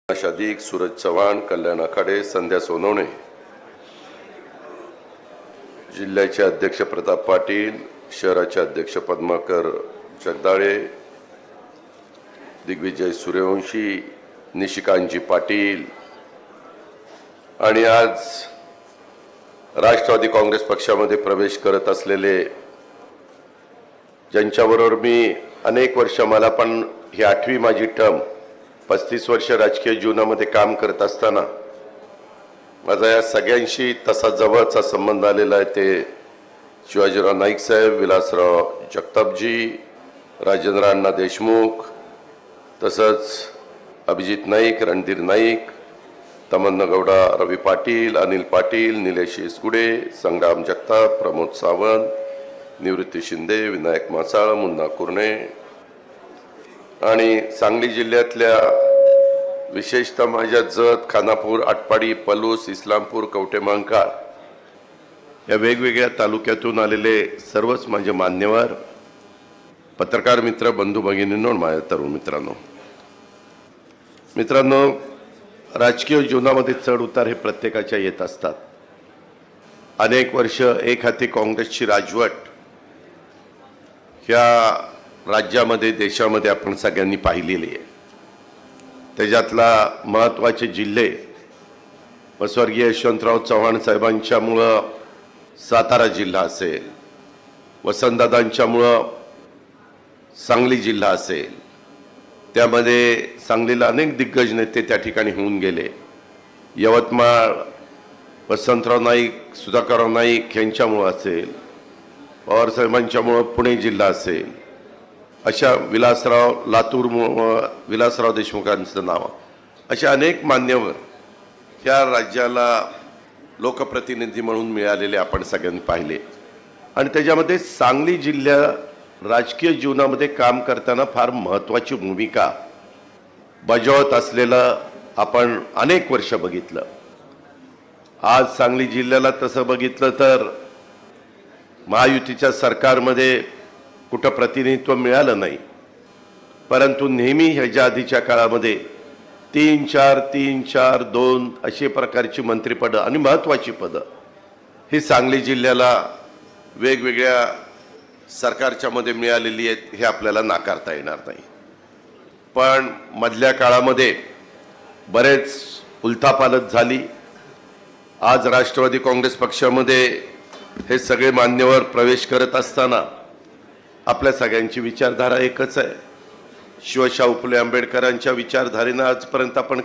शादीक, सूरज चव्हाण, कल्याण आखाडे, संध्या सोनवणे, जिल्ह्याचे अध्यक्ष प्रताप पाटील, शहराचे अध्यक्ष पद्माकर जगदाळे, दिग्विजय सूर्यवंशी, निशिकांतजी पाटील आणि आज राष्ट्रवादी काँग्रेस पक्षामध्ये प्रवेश करत असलेले ज्यांच्याबरोबर मी अनेक वर्ष, मला पण ही 8वी माझी टर्म, 35 वर्ष राजकीय जीवनामध्ये काम करत असताना माझा या सगळ्यांशी तसा जवळचा संबंध आलेला आहे। ते शिवाजीराव नाईक साहेब, विलासराव जगतापजी, राजेंद्र अण्णा देशमुख, तसंच अभिजित नाईक, रणधीर नाईक, तमन्ना गौडा, रवी पाटील, अनिल पाटील, निलेश इसगुडे, संग्राम जगताप, प्रमोद सावंत, निवृत्ती शिंदे, विनायक मासाळ, मुन्ना कुर्णे आणि सांगली जिल्ह्यातल्या विशेषतः माझ्या जत, खानापूर, आटपाडी, पलूस, इस्लामपूर, कवठेमहांकाळ या वेगवेगळ्या तालुक्यातून आलेले सर्वच माझे मान्यवर, पत्रकार मित्र, बंधू भगिनींनो, माझ्या तरुण मित्रांनो, राजकीय जीवनामध्ये चढ उतार हे प्रत्येकाच्या येत असतात। अनेक वर्ष एक हाती काँग्रेसची राजवट ह्या राज्यामध्ये, देशामध्ये आपण सगळ्यांनी पाहिलेली आहे। त्याच्यातला महत्त्वाचे जिल्हे स्वर्गीय यशवंतराव चव्हाण साहेबांच्यामुळं सातारा जिल्हा असेल, वसंतदादांच्यामुळं सांगली जिल्हा असेल, त्यामध्ये सांगलीला अनेक दिग्गज नेते त्या ठिकाणी होऊन गेले। यवतमाळ वसंतराव नाईक, सुधाकरराव नाईक यांच्यामुळं असेल, पवार साहेबांच्यामुळं पुणे जिल्हा असेल, अशा विलासराव लातूर, विलासराव देशमुखांचं नाव, अशा अनेक मान्यवर या राज्याला लोकप्रतिनिधी म्हणून मिळालेले आपण सगळ्यांनी पाहिले। आणि त्याच्यामध्ये सांगली जिल्हा राजकीय जीवनामध्ये काम करताना फार महत्त्वाची भूमिका बजावत असलेलं आपण अनेक वर्ष बघितलं। आज सांगली जिल्ह्याला तसं बघितलं तर महायुतीच्या सरकारमध्ये कुठं प्रतिनिधित्व मिळालं नाही, परंतु नेहमी ह्याच्या आधीच्या काळामध्ये 3-4, 2 अशी प्रकारची मंत्रिपदं आणि महत्त्वाची पदं ही सांगली जिल्ह्याला वेगवेगळ्या सरकारच्या मध्ये मिळालेली आहेत, हे आपल्याला नाकारता येणार नाही। पण मधल्या काळामध्ये बरेच उलथापालथ झाली। आज राष्ट्रवादी काँग्रेस पक्षामध्ये हे सगळे मान्यवर प्रवेश करत असताना आपल्या सगळ्यांची विचारधारा एकच आहे। शिवशाहू फुले आंबेडकरांच्या विचारधारेनं आजपर्यंत आपण